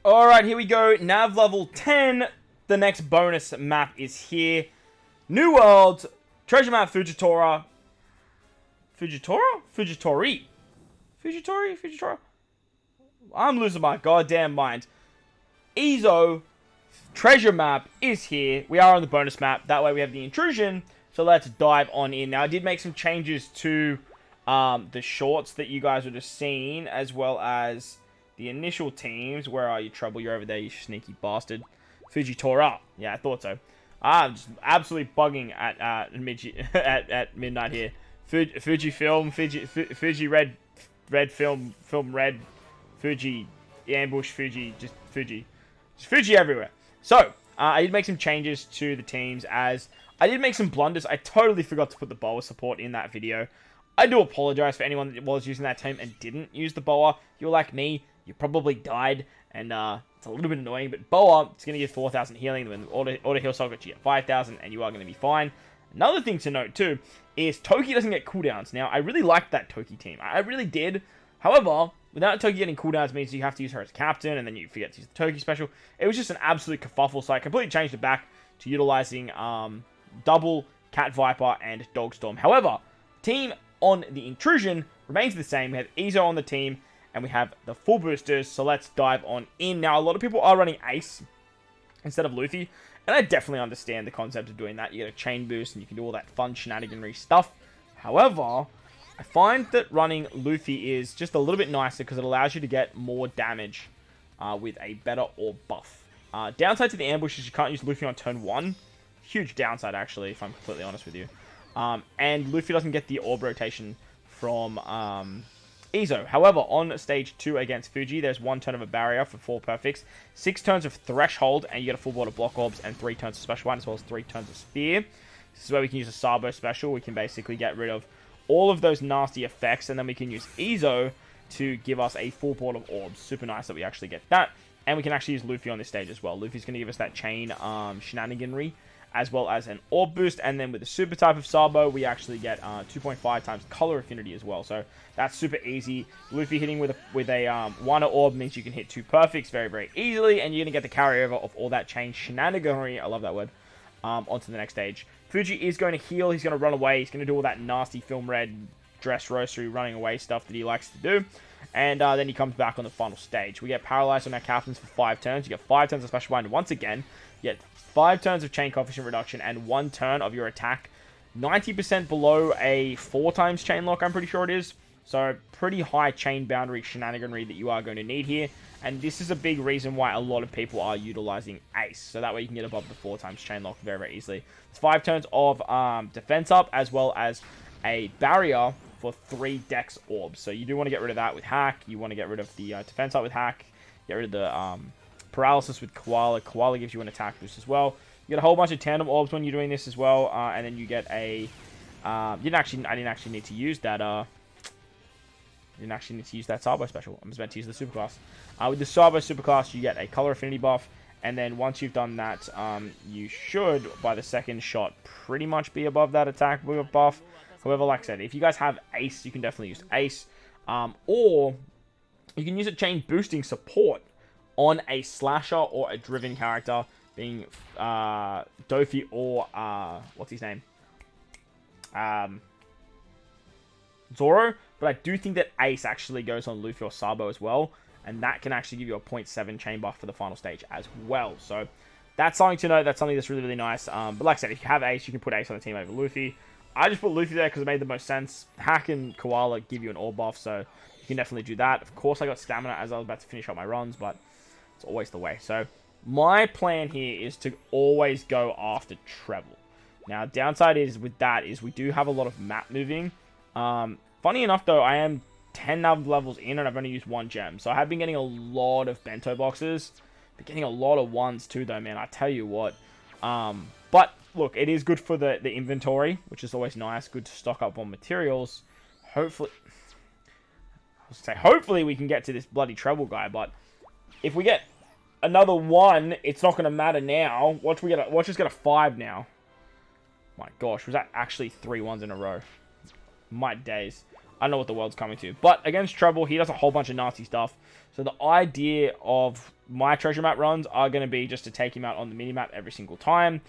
Alright, here we go. Nav level 10. The next bonus map is here. New world. Treasure map Fujitora. Fujitora? Fujitori? Fujitora? I'm losing my goddamn mind. Ezo treasure map is here. We are on the bonus map. That way we have the intrusion. So let's dive on in. Now I did make some changes to the shorts that you guys would have seen, as well as the initial teams. Where are you, Trouble? You're over there, you sneaky bastard. Fujitora. Yeah, I thought so. I'm just absolutely bugging at at midnight here. Fuji film, Fuji red film red, Fuji ambush, Fuji, just Fuji everywhere. So I did make some changes to the teams, as I did make some blunders. I totally forgot to put the boa support in that video. I do apologize for anyone that was using that team and didn't use the boa. You're like me, you probably died, and it's a little bit annoying, but boa, it's going to give 4,000 healing. When auto heal socket, you get 5,000, and you are going to be fine. Another thing to note too is Toki doesn't get cooldowns. Now, I really liked that Toki team. I really did. However, without Toki getting cooldowns means you have to use her as captain, and then you forget to use the Toki special. It was just an absolute kerfuffle, so I completely changed it back to utilizing double Cat Viper and Dogstorm. However, team on the intrusion remains the same. We have Ezo on the team, and we have the full boosters, so let's dive on in. Now, a lot of people are running Ace instead of Luffy, and I definitely understand the concept of doing that. You get a chain boost, and you can do all that fun shenaniganry stuff. However, I find that running Luffy is just a little bit nicer because it allows you to get more damage with a better orb buff. Downside to the ambush is you can't use Luffy on turn 1. Huge downside, actually, if I'm completely honest with you. And Luffy doesn't get the orb rotation from Ezo. However, on stage 2 against Fuji, there's 1 turn of a barrier for 4 perfects, 6 turns of threshold, and you get a full board of block orbs, and 3 turns of special one, as well as 3 turns of spear. This is where we can use a Sabo special. We can basically get rid of all of those nasty effects, and then we can use Ezo to give us a full board of orbs. Super nice that we actually get that. And we can actually use Luffy on this stage as well. Luffy's going to give us that chain shenaniganry, as well as an orb boost, and then with the super type of Sabo, we actually get 2.5 times color affinity as well, so that's super easy. Luffy hitting with a 1 orb means you can hit 2 perfects very, very easily, and you're going to get the carryover of all that chain shenaniganry, I love that word, onto the next stage. Fuji is going to heal, he's going to run away, he's going to do all that nasty film red dress roastery running away stuff that he likes to do, and then he comes back on the final stage. We get paralyzed on our captains for 5 turns, you get 5 turns of special bind once again, you get 5 turns of chain coefficient reduction, and 1 turn of your attack 90% below a 4 times chain lock, I'm pretty sure it is. So pretty high chain boundary shenaniganry that you are going to need here, and this is a big reason why a lot of people are utilizing Ace, so that way you can get above the 4 times chain lock very, very easily. It's 5 turns of defense up, as well as a barrier for 3 dex orbs, so you do want to get rid of that with hack. You want to get rid of the defense up with hack, get rid of the paralysis with Koala. Koala gives you an attack boost as well. You get a whole bunch of tandem orbs when you're doing this as well, and then you get a I didn't actually need to use that Sabo special. I'm just meant to use the superclass. With the Sabo superclass, you get a color affinity buff, and then once you've done that, you should, by the second shot, pretty much be above that attack buff. However, like I said, if you guys have Ace, you can definitely use Ace, or you can use a chain boosting support on a slasher or a driven character, being Duffy or what's his name? Zoro. But I do think that Ace actually goes on Luffy or Sabo as well, and that can actually give you a 0.7 chain buff for the final stage as well. So that's something to know. That's something that's really, really nice. But like I said, if you have Ace, you can put Ace on the team over Luffy. I just put Luffy there because it made the most sense. Hack and Koala give you an orb buff, so you can definitely do that. Of course, I got stamina as I was about to finish up my runs, but it's always the way. So my plan here is to always go after treble. Now, downside is with that is we do have a lot of map moving. Funny enough, though, I am 10 nav levels in and I've only used 1 gem. So I have been getting a lot of bento boxes. Been getting a lot of ones too, though, man. I tell you what. But look, it is good for the inventory, which is always nice. Good to stock up on materials. Hopefully we can get to this bloody treble guy, but if we get another 1, it's not going to matter now. Watch us get a 5 now. My gosh, was that actually 3 ones in a row? My days. I don't know what the world's coming to. But against Treble, he does a whole bunch of nasty stuff. So the idea of my treasure map runs are going to be just to take him out on the mini-map every single time.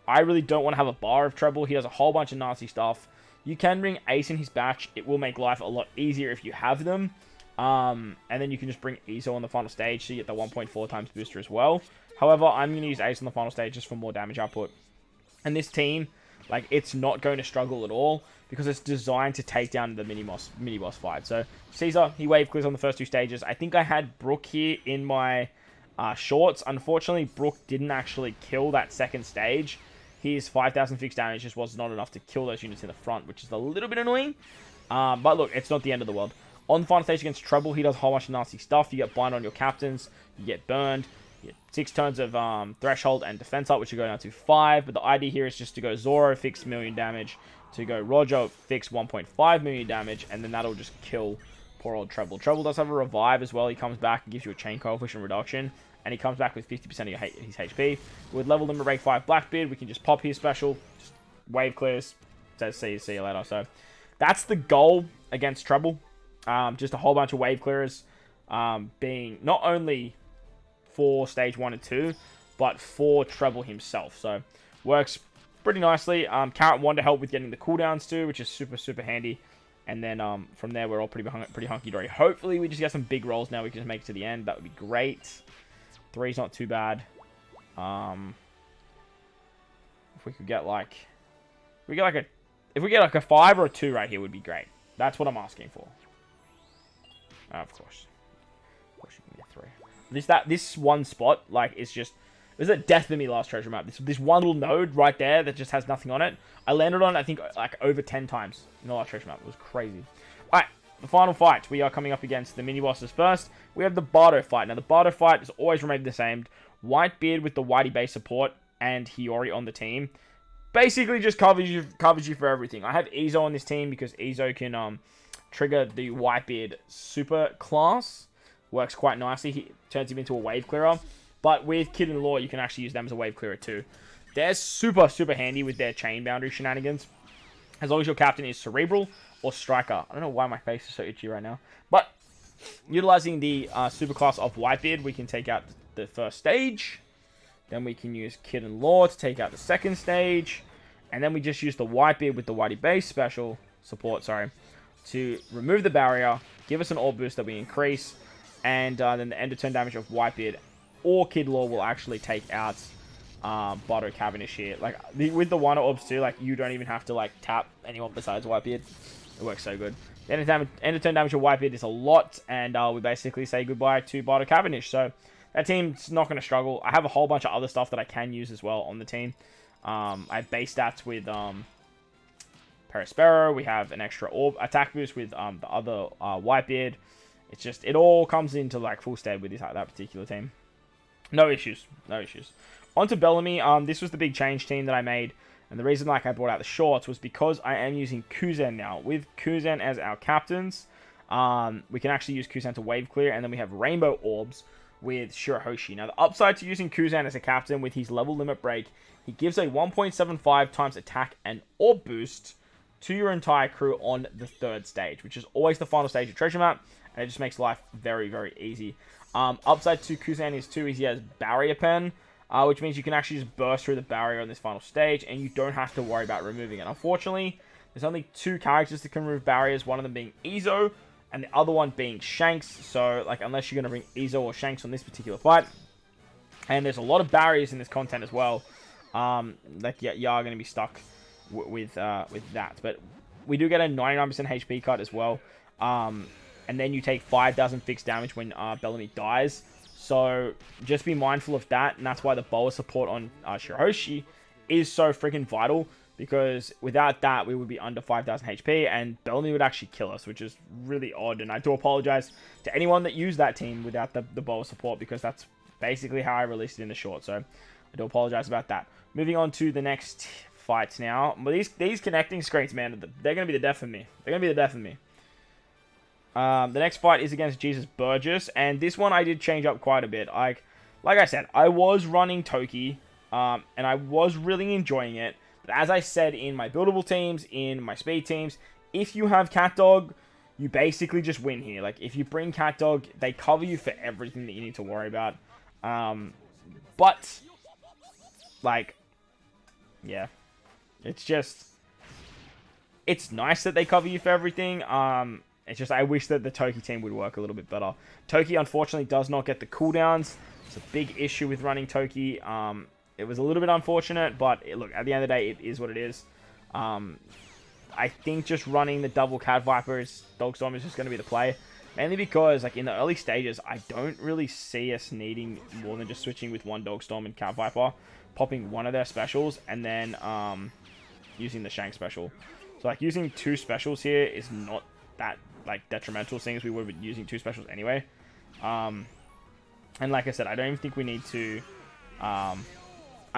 I really don't want to have a bar of Treble. He does a whole bunch of nasty stuff. You can bring Ace in his batch. It will make life a lot easier if you have them. And then you can just bring Ezo on the final stage so you get the 1.4 times booster as well. However, I'm going to use Ace on the final stage just for more damage output. And this team, like, it's not going to struggle at all because it's designed to take down the mini-boss fight. So, Caesar, he wave clears on the first 2 stages. I think I had Brook here in my shorts. Unfortunately, Brook didn't actually kill that second stage. His 5,000 fixed damage just was not enough to kill those units in the front, which is a little bit annoying. But look, it's not the end of the world. On the final stage against Treble, he does a whole bunch of nasty stuff. You get bind on your captains, you get burned, you get 6 turns of threshold and defense up, which will go down to 5. But the idea here is just to go Zoro, fix million damage, to go Rojo, fix 1.5 million damage, and then that'll just kill poor old Treble. Treble does have a revive as well. He comes back and gives you a chain coefficient reduction, and he comes back with 50% of his HP. With level limit break 5 Blackbeard, we can just pop his special, just wave clears, says see you later. So that's the goal against Treble. Just a whole bunch of wave clearers, being not only for stage 1 and 2, but for Treble himself. So works pretty nicely. Carrot 1 to help with getting the cooldowns too, which is super handy. And then from there, we're all pretty hunky-dory. Hopefully, we just get some big rolls now. We can just make it to the end. That would be great. 3's not too bad. If we could get like... If we get like a 5 or a 2 right here would be great. That's what I'm asking for. Of course. Of course you can get 3. This one spot, like, it's just... It was a death for me last treasure map. This one little node right there that just has nothing on it. I landed on it, I think, like, over 10 times in the last treasure map. It was crazy. Alright, the final fight. We are coming up against the mini-bosses first. We have the Bardo fight. Now, the Bardo fight has always remained the same. Whitebeard with the Whitey base support and Hiyori on the team. Basically, just covers you for everything. I have Ezo on this team because Ezo can trigger the Whitebeard super class. Works quite nicely. He turns him into a wave clearer. But with Kid and Law, you can actually use them as a wave clearer too. They're super handy with their chain boundary shenanigans. As long as your captain is Cerebral or Striker. I don't know why my face is so itchy right now. But utilizing the super class of Whitebeard, we can take out the first stage. Then we can use Kid and Law to take out the second stage. And then we just use the Whitebeard with the Whitey base special support, to remove the barrier, give us an orb boost that we increase, and then the end of turn damage of Whitebeard or Kid Law will actually take out Bardo Cavendish here. Like, with the one orbs too, like, you don't even have to, like, tap anyone besides Whitebeard. It works so good. The end of turn damage of Whitebeard is a lot, and we basically say goodbye to Bardo Cavendish. So that team's not going to struggle. I have a whole bunch of other stuff that I can use as well on the team. I have base stats with Perispero. We have an extra orb attack boost with the other Whitebeard. It's just, it all comes into, like, full stead with that particular team. No issues. On to Bellamy. This was the big change team that I made. And the reason, like, I brought out the shorts was because I am using Kuzen now. With Kuzen as our captains, we can actually use Kuzen to wave clear. And then we have Rainbow Orbs with Shirahoshi. Now, the upside to using Kuzen as a captain with his level limit break, he gives a 1.75 times attack and orb boost to your entire crew on the 3rd stage, which is always the final stage of treasure map. And it just makes life very easy. Upside to Kuzen is too, he has Barrier Pen, which means you can actually just burst through the barrier on this final stage, and you don't have to worry about removing it. Unfortunately, there's only 2 characters that can remove barriers, one of them being Ezo, and the other one being Shanks. So, like, unless you're going to bring Ezo or Shanks on this particular fight, and there's a lot of barriers in this content as well, like, you are going to be stuck with that. But we do get a 99% HP cut as well. And then you take 5,000 fixed damage when Bellamy dies. So just be mindful of that. And that's why the Boa support on Shirahoshi is so freaking vital. Because without that, we would be under 5,000 HP. And Bellamy would actually kill us, which is really odd. And I do apologize to anyone that used that team without the Boa support. Because that's basically how I released it in the short. So I do apologize about that. Moving on to the next fights now. But these connecting screens, man, they're going to be the death of me. The next fight is against Jesus Burgess, and this one I did change up quite a bit. Like I said, I was running Toki, and I was really enjoying it. But as I said in my buildable teams, in my speed teams, if you have CatDog, you basically just win here. Like, if you bring Cat Dog, they cover you for everything that you need to worry about. But, like, yeah. It's just, it's nice that they cover you for everything. It's just, I wish that the Toki team would work a little bit better. Toki, unfortunately, does not get the cooldowns. It's a big issue with running Toki. It was a little bit unfortunate, but look, at the end of the day, it is what it is. I think just running the double Cat Vipers, Dog Storm is just going to be the play. Mainly because, like, in the early stages, I don't really see us needing more than just switching with one Dog Storm and Cat Viper, popping one of their specials, and then using the Shank special. So, like, using 2 specials here is not that, like, detrimental, seeing as we would be using 2 specials anyway. And like I said, I don't even think we need to... I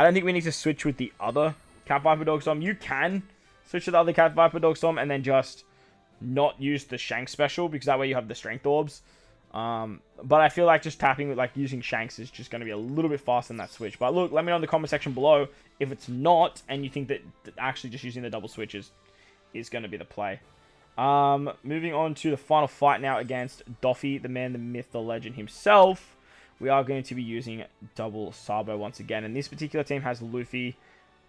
don't think we need to switch with the other Cat Viper Dog Storm. You can switch to the other Cat Viper Dog Storm and then just not use the Shank special, because that way you have the Strength Orbs. But I feel like just tapping with, like, using Shanks is just going to be a little bit faster than that switch. But look, let me know in the comment section below if it's not, and you think that actually just using the double switches is going to be the play. Moving on to the final fight now against Duffy, the man, the myth, the legend himself. We are going to be using double Sabo once again, and this particular team has Luffy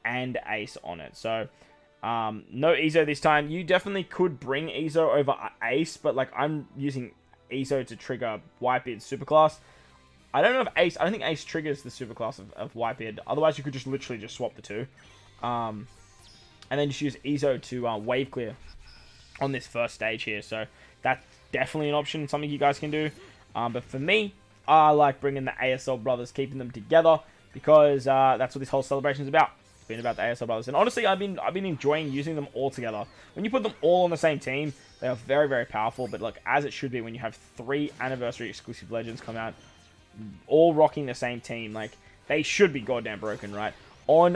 and Ace on it. So, no Ezo this time. You definitely could bring Ezo over Ace, but, like, I'm using Ezo to trigger Whitebeard's superclass. I don't know if Ace... I don't think Ace triggers the superclass of Whitebeard. Otherwise, you could just literally just swap the 2. And then just use Ezo to wave clear on this first stage here. So, that's definitely an option, something you guys can do. But for me, I like bringing the ASL brothers, keeping them together, because that's what this whole celebration is about. It's been about the ASL brothers, and honestly, I've been enjoying using them all together. When you put them all on the same team, they are very, very powerful. But look, as it should be, when you have 3 anniversary exclusive legends come out, all rocking the same team, like, they should be goddamn broken, right? On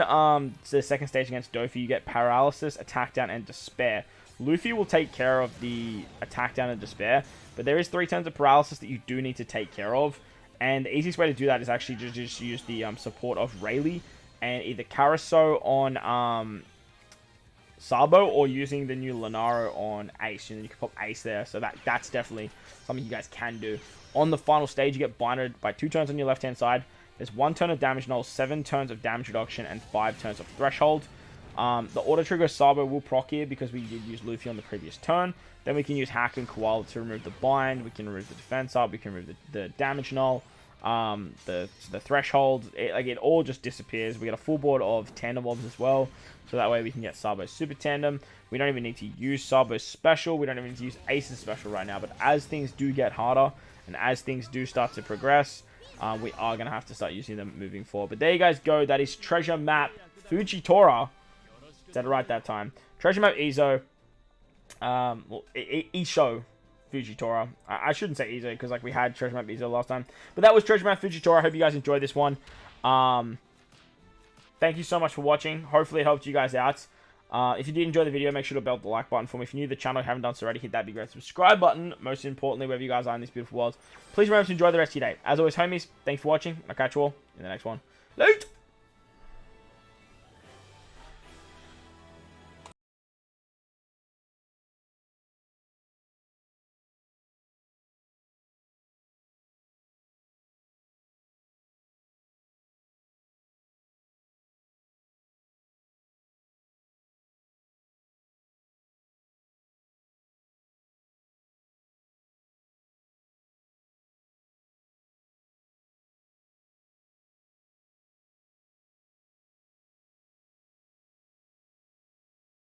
the second stage against Duffy, you get Paralysis, Attack Down, and Despair. Luffy will take care of the Attack Down and Despair, but there is 3 turns of Paralysis that you do need to take care of, and the easiest way to do that is actually just use the support of Rayleigh, and either Carousel on Sabo, or using the new Lunaro on Ace, and then you can pop Ace there, so that's definitely something you guys can do. On the final stage, you get binded by 2 turns on your left-hand side. There's 1 turn of damage null, 7 turns of damage reduction, and 5 turns of threshold. The auto trigger Sabo will proc here because we did use Luffy on the previous turn. Then we can use Hack and Koala to remove the bind. We can remove the defense up. We can remove the damage null. The threshold. It all just disappears. We get a full board of tandem mobs as well. So that way we can get Sabo's super tandem. We don't even need to use Sabo's special. We don't even need to use Ace's special right now. But as things do get harder and as things do start to progress, we are going to have to start using them moving forward. But there you guys go. That is Treasure Map Fujitora. Said it right that time. Treasure Map Ezo. Isho Fujitora. I shouldn't say Ezo because, like, we had Treasure Map Ezo last time. But that was Treasure Map Fujitora. I hope you guys enjoyed this one. Thank you so much for watching. Hopefully it helped you guys out. If you did enjoy the video, make sure to belt the like button for me. If you're new to the channel and haven't done so already, hit that big red subscribe button. Most importantly, wherever you guys are in this beautiful world, please remember to enjoy the rest of your day. As always, homies, thanks for watching. I'll catch you all in the next one. Later!